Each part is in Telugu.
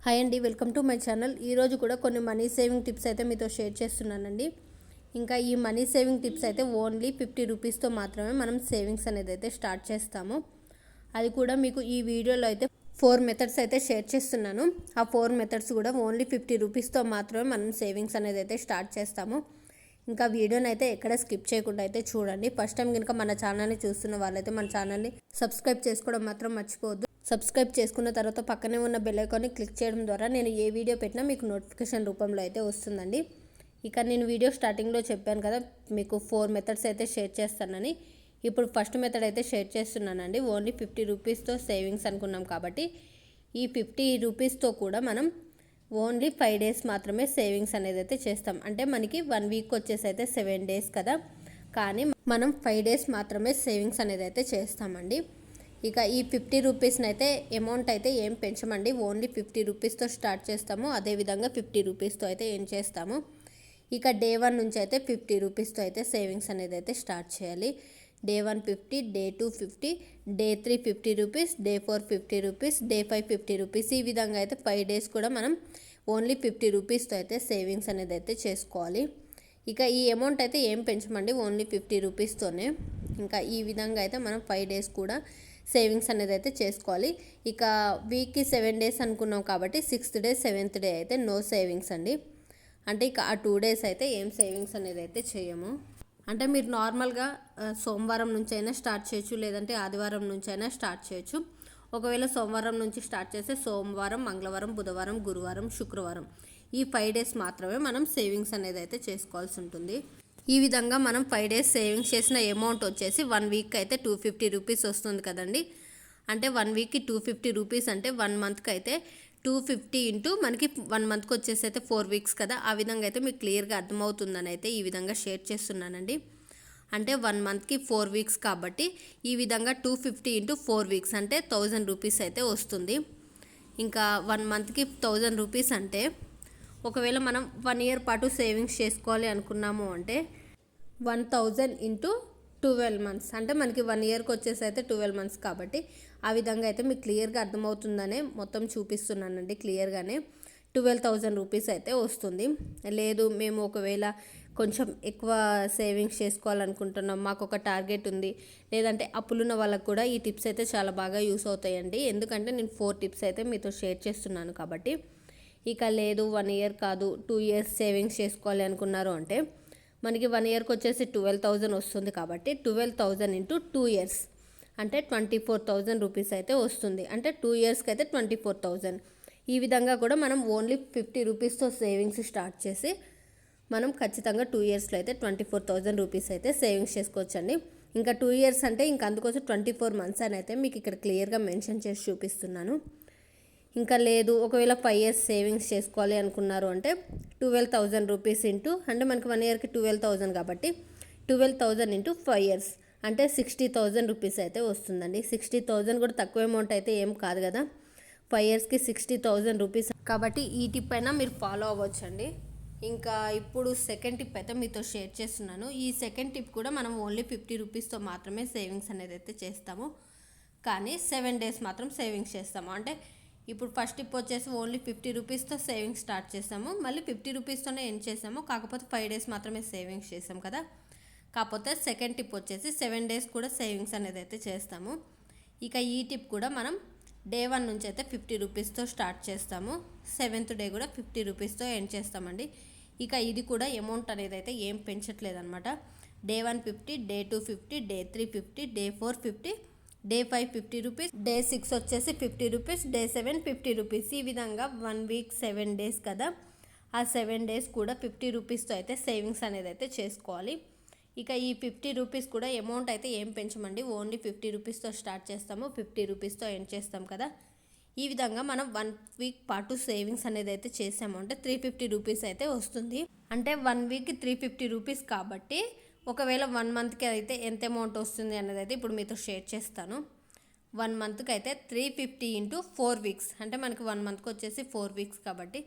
హాయ్ అండి, వెల్కమ్ టు మై ఛానల్. ఈరోజు కూడా కొన్ని మనీ సేవింగ్ టిప్స్ అయితే మీతో షేర్ చేస్తున్నానండి. ఇంకా ఈ మనీ సేవింగ్ టిప్స్ అయితే ఓన్లీ 50 రూపీస్తో మాత్రమే మనం సేవింగ్స్ అనేది అయితే స్టార్ట్ చేస్తాము. అది కూడా మీకు ఈ వీడియోలో అయితే 4 మెథడ్స్ అయితే షేర్ చేస్తున్నాను. ఆ 4 మెథడ్స్ కూడా ఓన్లీ 50 రూపీస్తో మాత్రమే మనం సేవింగ్స్ అనేది అయితే స్టార్ట్ చేస్తాము. ఇంకా వీడియోని అయితే ఎక్కడ స్కిప్ చేయకుండా అయితే చూడండి. ఫస్ట్ టైం కనుక మన ఛానల్ని చూస్తున్న వాళ్ళైతే మన ఛానల్ని సబ్స్క్రైబ్ చేసుకోవడం మాత్రం మర్చిపోవద్దు. సబ్స్క్రైబ్ చేసుకున్న తర్వాత పక్కనే ఉన్న బెల్ ఐకాన్ని క్లిక్ చేయడం ద్వారా నేను ఏ వీడియో పెట్టినా మీకు నోటిఫికేషన్ రూపంలో అయితే వస్తుందండి. ఇక నేను వీడియో స్టార్టింగ్లో చెప్పాను కదా, మీకు 4 మెథడ్స్ అయితే షేర్ చేస్తానని. ఇప్పుడు ఫస్ట్ మెథడ్ అయితే షేర్ చేస్తున్నానండి. ఓన్లీ 50 రూపీస్తో సేవింగ్స్ అనుకున్నాం కాబట్టి ఈ 50 రూపీస్తో కూడా మనం ఓన్లీ 5 డేస్ మాత్రమే సేవింగ్స్ అనేది అయితే చేస్తాం. అంటే మనకి 1 వీక్ వచ్చేసి అయితే 7 డేస్ కదా, కానీ మనం 5 డేస్ మాత్రమే సేవింగ్స్ అనేది అయితే చేస్తామండి. ఇక ఈ 50 రూపీస్ని అయితే అమౌంట్ అయితే ఏం పెంచమండి, ఓన్లీ 50 రూపీస్తో స్టార్ట్ చేస్తాము. అదేవిధంగా 50 రూపీస్తో అయితే ఏం చేస్తాము. ఇక డే 1 నుంచి అయితే 50 రూపీస్తో అయితే సేవింగ్స్ అనేది అయితే స్టార్ట్ చేయాలి. Day 1 50, day 2 50, day 3 50 rupees, day 4 50 rupees, day 5 50 rupees. ఈ విధంగా అయితే 5 డేస్ కూడా మనం ఓన్లీ 50 రూపీస్తో అయితే సేవింగ్స్ అనేది అయితే చేసుకోవాలి. ఇక ఈ అమౌంట్ అయితే ఏం పెంచమండి, ఓన్లీ 50 రూపీస్తోనే. ఇంకా ఈ విధంగా అయితే మనం 5 డేస్ కూడా సేవింగ్స్ అనేది అయితే చేసుకోవాలి. ఇక వీక్కి 7 డేస్ అనుకున్నాం కాబట్టి 6th డే 7th డే అయితే నో సేవింగ్స్ అండి. అంటే ఇక ఆ 2 డేస్ అయితే ఏం సేవింగ్స్ అనేది అయితే చేయము. అంటే మీరు నార్మల్గా సోమవారం నుంచి అయినా స్టార్ట్ చేయొచ్చు, లేదంటే ఆదివారం నుంచి అయినా స్టార్ట్ చేయొచ్చు. ఒకవేళ సోమవారం నుంచి స్టార్ట్ చేస్తే సోమవారం, మంగళవారం, బుధవారం, గురువారం, శుక్రవారం ఈ 5 డేస్ మాత్రమే మనం సేవింగ్స్ అనేది అయితే చేసుకోవాల్సి ఉంటుంది. ఈ విధంగా మనం 5 డేస్ సేవింగ్స్ చేసిన అమౌంట్ వచ్చేసి 1 వీక్ అయితే 250 రూపీస్ వస్తుంది కదండి. అంటే 1 వీక్కి 250 రూపీస్ అంటే 1 మంత్కి అయితే 250 ఇంటూ మనకి 1 మంత్కి వచ్చేసి అయితే 4 వీక్స్ కదా. ఆ విధంగా అయితే మీకు క్లియర్గా అర్థమవుతుందని అయితే ఈ విధంగా షేర్ చేస్తున్నానండి. అంటే 1 మంత్కి 4 వీక్స్ కాబట్టి ఈ విధంగా 250 ఇంటూ 4 వీక్స్ అంటే 1000 రూపీస్ అయితే వస్తుంది. ఇంకా 1 మంత్కి 1000 రూపీస్ అంటే ఒకవేళ మనం 1 ఇయర్ పాటు సేవింగ్స్ చేసుకోవాలి అనుకున్నాము అంటే 1000 ఇంటూ 12 మంత్స్ అంటే మనకి 1 ఇయర్కి వచ్చేసి అయితే 12 మంత్స్ కాబట్టి ఆ విధంగా అయితే మీకు క్లియర్గా అర్థమవుతుందనే మొత్తం చూపిస్తున్నానండి. క్లియర్గానే 12,000 రూపీస్ అయితే వస్తుంది. లేదు మేము ఒకవేళ కొంచెం ఎక్కువ సేవింగ్స్ చేసుకోవాలనుకుంటున్నాం, మాకు ఒక టార్గెట్ ఉంది, లేదంటే అప్పులున్న వాళ్ళకు కూడా ఈ టిప్స్ అయితే చాలా బాగా యూస్ అవుతాయండి. ఎందుకంటే నేను 4 టిప్స్ అయితే మీతో షేర్ చేస్తున్నాను కాబట్టి. ఇక లేదు 1 ఇయర్ కాదు 2 ఇయర్స్ సేవింగ్స్ చేసుకోవాలి అనుకున్నారు అంటే మనకి 1 ఇయర్కి వచ్చేసి 12,000 వస్తుంది కాబట్టి 12,000 ఇంటూ 2 ఇయర్స్ అంటే 24,000 రూపీస్ అయితే వస్తుంది. అంటే 2 ఇయర్స్కి అయితే 24,000. ఈ విధంగా కూడా మనం ఓన్లీ 50 రూపీస్తో సేవింగ్స్ స్టార్ట్ చేసి మనం ఖచ్చితంగా 2 ఇయర్స్లో అయితే 24,000 రూపీస్ అయితే సేవింగ్స్ చేసుకోవచ్చండి. ఇంకా 2 ఇయర్స్ అంటే ఇంకా అందుకోసం 24 మంత్స్ అని అయితే మీకు ఇక్కడ క్లియర్గా మెన్షన్ చేసి చూపిస్తున్నాను. ఇంకా లేదు ఒకవేళ 5 ఇయర్స్ సేవింగ్స్ చేసుకోవాలి అనుకున్నారు అంటే 12,000 రూపీస్ ఇంటూ అంటే మనకి 1 ఇయర్కి 12,000 కాబట్టి 12,000 ఇంటూ 5 ఇయర్స్ అంటే 60,000 రూపీస్ అయితే వస్తుందండి. 60,000 కూడా తక్కువ అమౌంట్ అయితే ఏం కాదు కదా. 5 ఇయర్స్కి 60,000 రూపీస్ కాబట్టి ఈ టిప్ అయినా మీరు ఫాలో అవ్వచ్చండి. ఇంకా ఇప్పుడు సెకండ్ టిప్ అయితే మీతో షేర్ చేస్తున్నాను. ఈ సెకండ్ టిప్ కూడా మనం ఓన్లీ 50 రూపీస్తో మాత్రమే సేవింగ్స్ అనేది అయితే చేస్తాము, కానీ 7 డేస్ మాత్రం సేవింగ్స్ చేస్తాము. అంటే ఇప్పుడు ఫస్ట్ టిప్ వచ్చేసి ఓన్లీ 50 రూపీస్తో సేవింగ్స్ స్టార్ట్ చేసాము, మళ్ళీ 50 రూపీస్తోనే ఎండ్ చేసాము. కాకపోతే 5 డేస్ మాత్రమే సేవింగ్స్ చేసాం కదా. కాకపోతే సెకండ్ టిప్ వచ్చేసి 7 డేస్ కూడా సేవింగ్స్ అనేది అయితే చేస్తాము. ఇక ఈ టిప్ కూడా మనం డే 1 నుంచి అయితే 50 రూపీస్తో స్టార్ట్ చేస్తాము, 7th డే కూడా 50 రూపీస్తో ఎండ్ చేస్తామండి. ఇక ఇది కూడా అమౌంట్ అనేది అయితే ఏం పెంచట్లేదు అనమాట. Day 1 50, day 2 50, day 3 50, day 4 50, day 5 50 rupees, day 6 వచ్చేసి 50 రూపీస్, డే 7 50 రూపీస్. ఈ విధంగా 1 వీక్ 7 డేస్ కదా, ఆ 7 డేస్ కూడా 50 రూపీస్తో అయితే సేవింగ్స్ అనేది అయితే చేసుకోవాలి. ఇక ఈ 50 రూపీస్ కూడా అమౌంట్ అయితే ఏం పెంచమండి, ఓన్లీ 50 రూపీస్తో స్టార్ట్ చేస్తాము, 50 రూపీస్తో ఎండ్ చేస్తాం కదా. ఈ విధంగా మనం 1 వీక్ పాటు సేవింగ్స్ అనేది అయితే చేసాము అంటే 350 రూపీస్ అయితే వస్తుంది. అంటే 1 వీక్కి 350 రూపీస్ కాబట్టి ఒకవేళ 1 మంత్కి అయితే ఎంత అమౌంట్ వస్తుంది అనేది అయితే ఇప్పుడు మీతో షేర్ చేస్తాను. 1 మంత్కి అయితే 350 ఇంటూ 4 వీక్స్ అంటే మనకి 1 మంత్కి వచ్చేసి 4 వీక్స్ కాబట్టి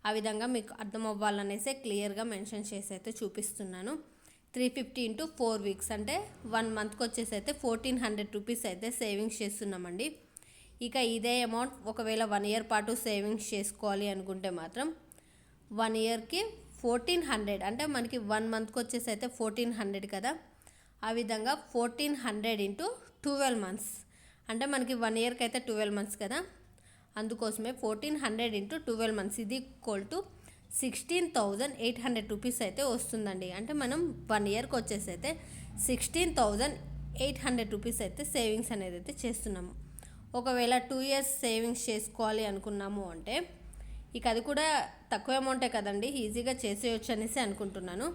ఆ విధంగా మీకు అర్థం అవ్వాలనేసి క్లియర్గా మెన్షన్ చేసి అయితే చూపిస్తున్నాను. 350 ఇంటూ 4 వీక్స్ అంటే 1 మంత్కి వచ్చేసి అయితే 1400 రూపీస్ అయితే సేవింగ్స్ చేస్తున్నామండి. ఇక ఇదే అమౌంట్ ఒకవేళ 1 ఇయర్ పాటు సేవింగ్స్ చేసుకోవాలి అనుకుంటే మాత్రం 1 ఇయర్కి 1400, అంటే మనకి 1 మంత్కి వచ్చేసి అయితే 1400 కదా, ఆ విధంగా 1400 ఇంటూ 12 మంత్స్, అంటే మనకి 1 ఇయర్కి అయితే 12 మంత్స్ కదా, అందుకోసమే 1400 ఇంటూ 12 మంత్స్ ఇది ఈక్వల్ టు 16,800 రూపీస్ అయితే వస్తుందండి. అంటే మనం 1 ఇయర్కి వచ్చేసి అయితే 16,800 రూపీస్ అయితే సేవింగ్స్ అనేది అయితే చేస్తున్నాము. ఒకవేళ 2 ఇయర్స్ సేవింగ్స్ చేసుకోవాలి అనుకున్నాము అంటే ఇక అది కూడా తక్కువ అమౌంటే కదండి, ఈజీగా చేసేయచ్చు అనేసి అనుకుంటున్నాను.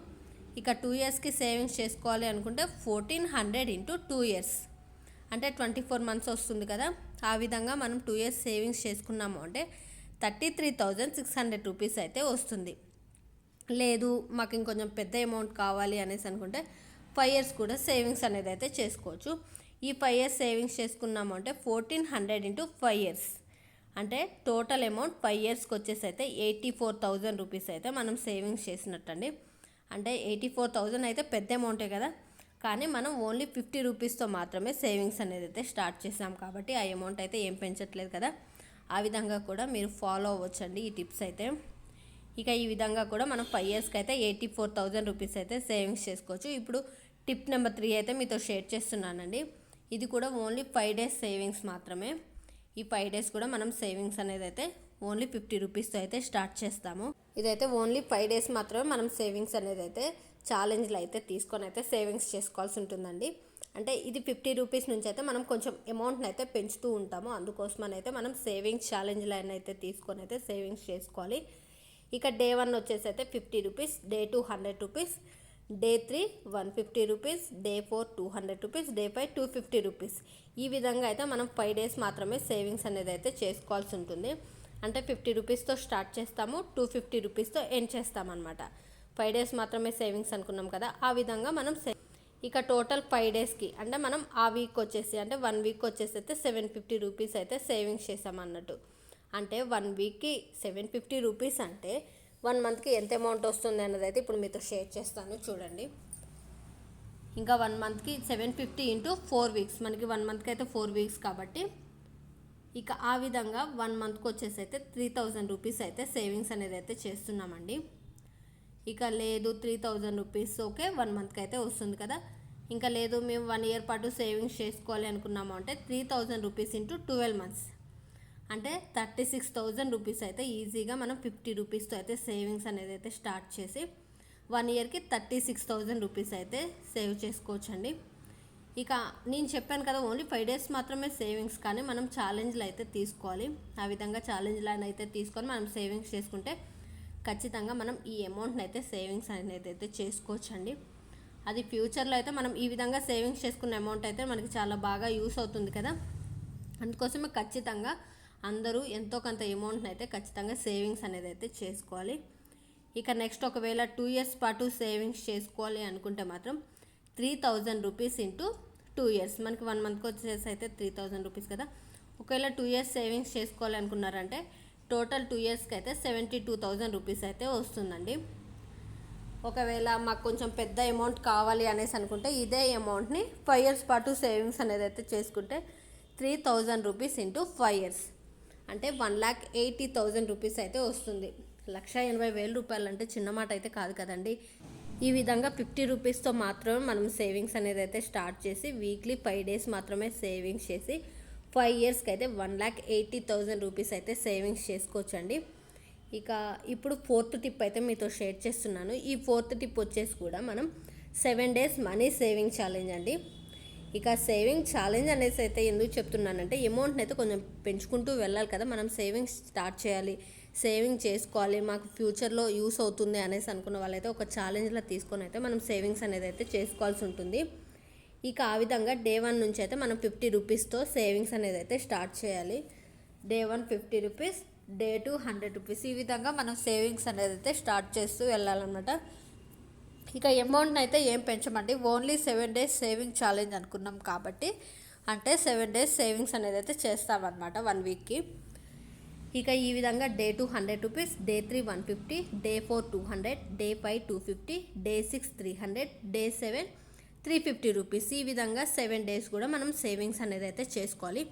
ఇక 2 ఇయర్స్కి సేవింగ్స్ చేసుకోవాలి అనుకుంటే 1400 ఇంటూ 2 ఇయర్స్, అంటే 24 మంత్స్ వస్తుంది కదా, ఆ విధంగా మనం 2 ఇయర్స్ సేవింగ్స్ చేసుకున్నాము అంటే 33,600 రూపీస్ అయితే వస్తుంది. లేదు మాకు ఇంకొంచెం పెద్ద అమౌంట్ కావాలి అనేసి అనుకుంటే 5 ఇయర్స్ కూడా సేవింగ్స్ అనేది అయితే చేసుకోవచ్చు. ఈ 5 ఇయర్స్ సేవింగ్స్ చేసుకున్నాము అంటే 1400 ఇంటూ 5 ఇయర్స్, అంటే టోటల్ అమౌంట్ 5 ఇయర్స్కి వచ్చేసి అయితే 84,000 రూపీస్ అయితే మనం సేవింగ్స్ చేసినట్టండి. అంటే 84,000 అయితే పెద్ద అమౌంటే కదా, కానీ మనం ఓన్లీ 50 రూపీస్తో మాత్రమే సేవింగ్స్ అనేది అయితే స్టార్ట్ చేసాం కాబట్టి ఆ అమౌంట్ అయితే ఏం పెంచట్లేదు కదా, ఆ విధంగా కూడా మీరు ఫాలో అవ్వచ్చండి ఈ టిప్స్ అయితే. ఇక ఈ విధంగా కూడా మనం 5 ఇయర్స్కి అయితే 84,000 రూపీస్ అయితే సేవింగ్స్ చేసుకోవచ్చు. ఇప్పుడు టిప్ నెంబర్ 3 అయితే మీతో షేర్ చేస్తున్నానండి. ఇది కూడా ఓన్లీ 5 డేస్ సేవింగ్స్ మాత్రమే. ఈ 5 డేస్ కూడా మనం సేవింగ్స్ అనేది అయితే ఓన్లీ 50 రూపీస్తో అయితే స్టార్ట్ చేస్తాము. ఇదైతే ఓన్లీ 5 డేస్ మాత్రమే మనం సేవింగ్స్ అనేది అయితే ఛాలెంజ్లో అయితే తీసుకొని అయితే సేవింగ్స్ చేసుకోవాల్సి ఉంటుందండి. అంటే ఇది 50 రూపీస్ నుంచి అయితే మనం కొంచెం అమౌంట్ని అయితే పెంచుతూ ఉంటాము, అందుకోసమని అయితే మనం సేవింగ్స్ ఛాలెంజ్ లైన్ అయితే తీసుకొని అయితే సేవింగ్స్ చేసుకోవాలి. ఇక డే 1 వచ్చేసి అయితే 50 rupees, day 2 100 rupees, day 3 150 rupees, day 4 200 rupees, day 5 250 rupees. ఈ విధంగా అయితే మనం 5 డేస్ మాత్రమే సేవింగ్స్ అనేది అయితే చేసుకోవాల్సి ఉంటుంది. అంటే 50 రూపీస్తో స్టార్ట్ చేస్తాము, 250 రూపీస్తో ఎండ్ చేస్తామన్నమాట. 5 డేస్ మాత్రమే సేవింగ్స్ అనుకున్నాం కదా, ఆ విధంగా మనం ఇక టోటల్ 5 డేస్కి అంటే మనం ఆ వీక్ వచ్చేసి అంటే 1 వీక్ వచ్చేసి అయితే 750 రూపీస్ అయితే సేవింగ్స్ చేసామన్నట్టు. అంటే 1 వీక్కి 750 రూపీస్ అంటే 1 మంత్కి ఎంత అమౌంట్ వస్తుంది అన్నది అయితే ఇప్పుడు మీతో షేర్ చేస్తాను చూడండి. ఇంకా 1 మంత్కి 750 ఇంటూ 4 వీక్స్, మనకి 1 మంత్కి అయితే 4 వీక్స్ కాబట్టి ఇక ఆ విధంగా 1 మంత్కి వచ్చేసి అయితే 3,000 రూపీస్ అయితే సేవింగ్స్ అనేది అయితే చేస్తున్నామండి. ఇక లేదు 3,000 రూపీస్ ఓకే 1 మంత్కి అయితే వస్తుంది కదా, ఇంకా లేదు మేము 1 ఇయర్ పాటు సేవింగ్స్ చేసుకోవాలి అనుకున్నాము అంటే 3,000 రూపీస్ ఇంటూ 12 మంత్స్, అంటే 36,000 రూపీస్ అయితే ఈజీగా మనం 50 రూపీస్తో అయితే సేవింగ్స్ అనేది అయితే స్టార్ట్ చేసి 1 ఇయర్కి 36,000 రూపీస్ అయితే సేవ్ చేసుకోవచ్చండి. ఇక నేను చెప్పాను కదా ఓన్లీ 5 డేస్ మాత్రమే సేవింగ్స్, కానీ మనం ఛాలెంజ్లు అయితే తీసుకోవాలి. ఆ విధంగా ఛాలెంజ్లు అయితే తీసుకొని మనం సేవింగ్స్ చేసుకుంటే ఖచ్చితంగా మనం ఈ అమౌంట్ని అయితే సేవింగ్స్ అనేది అయితే చేసుకోవచ్చండి. అది ఫ్యూచర్లో అయితే మనం ఈ విధంగా సేవింగ్స్ చేసుకున్న అమౌంట్ అయితే మనకి చాలా బాగా యూస్ అవుతుంది కదా, అందుకోసమే ఖచ్చితంగా అందరూ ఎంతో కొంత అమౌంట్ని అయితే ఖచ్చితంగా సేవింగ్స్ అనేది అయితే చేసుకోవాలి. ఇక నెక్స్ట్ ఒకవేళ 2 ఇయర్స్ పాటు సేవింగ్స్ చేసుకోవాలి అనుకుంటే మాత్రం 3,000 రూపీస్ ఇంటూ 2 ఇయర్స్, మనకి 1 మంత్కి వచ్చేసి అయితే 3,000 రూపీస్ కదా, ఒకవేళ 2 ఇయర్స్ సేవింగ్స్ చేసుకోవాలి అనుకున్నారంటే టోటల్ 2 ఇయర్స్కి అయితే 72,000 రూపీస్ అయితే వస్తుందండి. ఒకవేళ మాకు కొంచెం పెద్ద అమౌంట్ కావాలి అనేసి అనుకుంటే ఇదే అమౌంట్ని 5 ఇయర్స్ పాటు సేవింగ్స్ అనేది అయితే చేసుకుంటే 3,000 రూపీస్ ఇంటూ 5 ఇయర్స్, అంటే 1,80,000 రూపీస్ అయితే వస్తుంది. 1,80,000 రూపాయలు అంటే చిన్న మాట అయితే కాదు కదండి. ఈ విధంగా 50 రూపీస్తో మాత్రమే మనం సేవింగ్స్ అనేది అయితే స్టార్ట్ చేసి వీక్లీ 5 డేస్ మాత్రమే సేవింగ్స్ చేసి 5 ఇయర్స్కి అయితే 1,80,000 రూపీస్ అయితే సేవింగ్స్ చేసుకోవచ్చండి. ఇక ఇప్పుడు 4th టిప్ అయితే మీతో షేర్ చేస్తున్నాను. ఈ 4th టిప్ వచ్చేసి కూడా మనం 7 డేస్ మనీ సేవింగ్ ఛాలెంజ్ అండి. ఇక సేవింగ్ ఛాలెంజ్ అనేసి అయితే ఎందుకు చెప్తున్నానంటే అమౌంట్ని అయితే కొంచెం పెంచుకుంటూ వెళ్ళాలి కదా, మనం సేవింగ్స్ స్టార్ట్ చేయాలి, సేవింగ్ చేసుకోవాలి, మాకు ఫ్యూచర్లో యూస్ అవుతుంది అనేసి అనుకున్న వాళ్ళైతే ఒక ఛాలెంజ్లో తీసుకొని అయితే మనం సేవింగ్స్ అనేది అయితే చేసుకోవాల్సి ఉంటుంది. ఇక ఆ విధంగా డే 1 నుంచి అయితే మనం 50 రూపీస్తో సేవింగ్స్ అనేది అయితే స్టార్ట్ చేయాలి. డే 1 50 రూపీస్, డే 2 100 రూపీస్, ఈ విధంగా మనం సేవింగ్స్ అనేది అయితే స్టార్ట్ చేస్తూ వెళ్ళాలన్నమాట. ఇక అమౌంట్ని అయితే ఏం పెంచమండి, ఓన్లీ 7 డేస్ సేవింగ్ ఛాలెంజ్ అనుకున్నాం కాబట్టి అంటే 7 డేస్ సేవింగ్స్ అనేది అయితే చేస్తామన్నమాట 1 వీక్కి. ఇక ఈ విధంగా day 2 100 rupees, day 3 150, day 4 200, day 5 250, day 6 300, day 7 350 rupees, ఈ విధంగా 7 డేస్ కూడా మనం సేవింగ్స్ అనేది అయితే చేసుకోవాలి.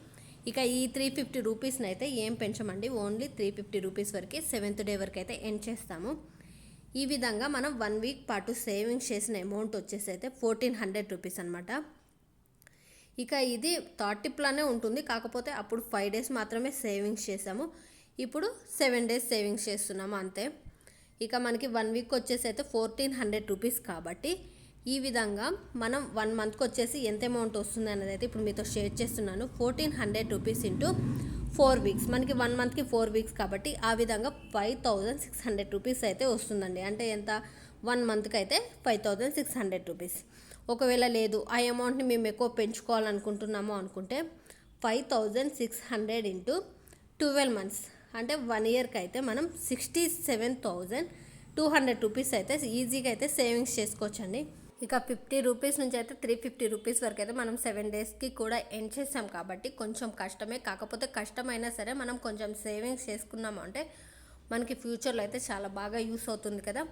ఇక ఈ 350 రూపీస్ని అయితే ఏం పెంచమండి, ఓన్లీ 350 రూపీస్ వరకు 7th డే వరకు అయితే ఎండ్ చేస్తాము. ఈ విధంగా మనం 1 వీక్ పాటు సేవింగ్స్ చేసిన అమౌంట్ వచ్చేసి అయితే 1400 రూపీస్ అనమాట. ఇక ఇది థర్డ్ టిప్లానే ఉంటుంది, కాకపోతే అప్పుడు 5 డేస్ మాత్రమే సేవింగ్స్ చేసాము, ఇప్పుడు 7 డేస్ సేవింగ్స్ చేస్తున్నాము అంతే. ఇక మనకి 1 వీక్ వచ్చేసి అయితే 1400 రూపీస్ కాబట్టి ఈ విధంగా మనం 1 మంత్కి వచ్చేసి ఎంత అమౌంట్ వస్తుంది అనేది అయితే ఇప్పుడు మీతో షేర్ చేస్తున్నాను. 1400 రూపీస్ ఇంటూ 4 వీక్స్, మనకి 1 మంత్కి 4 వీక్స్ కాబట్టి ఆ విధంగా 5600 రూపీస్ అయితే వస్తుందండి. అంటే ఎంత, 1 మంత్కి అయితే 5600 రూపీస్. ఒకవేళ లేదు ఆ అమౌంట్ని మేము ఎక్కువ పెంచుకోవాలనుకుంటున్నాము అనుకుంటే 5600 ఇంటూ 12 మంత్స్ అంటే 1 ఇయర్కి అయితే మనం 67,200 రూపీస్ అయితే ఈజీగా అయితే సేవింగ్స్ చేసుకోవచ్చండి. ఇక 50 రూపీస్ నుంచి అయితే 350 రూపీస్ వరకు అయితే మనం 7 డేస్కి కూడా ఎండ్ చేసాం కాబట్టి కొంచెం కష్టమే, కాకపోతే కష్టమైనా సరే మనం కొంచెం సేవింగ్స్ చేసుకున్నాము అంటే మనకి ఫ్యూచర్లో అయితే చాలా బాగా యూస్ అవుతుంది కదా.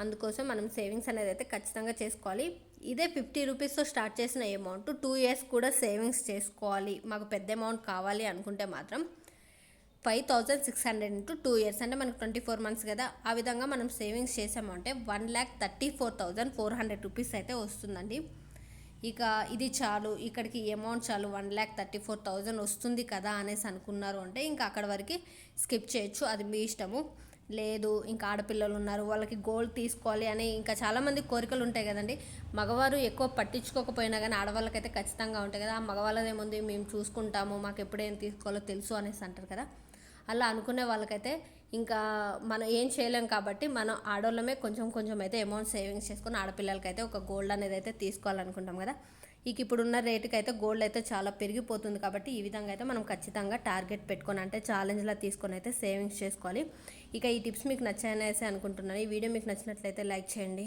అందుకోసం మనం సేవింగ్స్ అనేది అయితే ఖచ్చితంగా చేసుకోవాలి. ఇదే 50 రూపీస్తో స్టార్ట్ చేసిన అమౌంట్ 2 ఇయర్స్ కూడా సేవింగ్స్ చేసుకోవాలి, మాకు పెద్ద అమౌంట్ కావాలి అనుకుంటే మాత్రం 5600 ఇంటూ 2 ఇయర్స్ అంటే మనకు 24 మంత్స్ కదా. ఆ విధంగా మనం సేవింగ్స్ చేసామంటే 1,34,400 రూపీస్ అయితే వస్తుందండి. ఇక ఇది చాలు, ఇక్కడికి అమౌంట్ చాలు, 1,34,000 వస్తుంది కదా అనేసి అనుకున్నారు అంటే ఇంకా అక్కడ వరకు స్కిప్ చేయొచ్చు, అది మీ ఇష్టము. లేదు ఇంకా ఆడపిల్లలు ఉన్నారు, వాళ్ళకి గోల్డ్ తీసుకోవాలి అని ఇంకా చాలామంది కోరికలు ఉంటాయి కదండి. మగవారు ఎక్కువ పట్టించుకోకపోయినా కానీ ఆడవాళ్ళకైతే ఖచ్చితంగా ఉంటాయి కదా. ఆ మగవాళ్ళదేముంది, మేము చూసుకుంటాము, మాకు ఎప్పుడేం తీసుకోవాలో తెలుసు అనేసి అంటారు కదా. అలా అనుకునే వాళ్ళకైతే ఇంకా మనం ఏం చేయలేం కాబట్టి మనం ఆడవాళ్ళమే కొంచెం అయితే అమౌంట్ సేవింగ్స్ చేసుకొని ఆడపిల్లలకైతే ఒక గోల్డ్ అనేది అయితే తీసుకోవాలనుకుంటాం కదా. ఇక ఇప్పుడున్న రేటుకి అయితే గోల్డ్ అయితే చాలా పెరిగిపోతుంది కాబట్టి ఈ విధంగా అయితే మనం ఖచ్చితంగా టార్గెట్ పెట్టుకొని అంటే ఛాలెంజ్లా తీసుకొని అయితే సేవింగ్స్ చేసుకోవాలి. ఇక ఈ టిప్స్ మీకు నచ్చాయనేసి అనుకుంటున్నాను. ఈ వీడియో మీకు నచ్చినట్లయితే లైక్ చేయండి.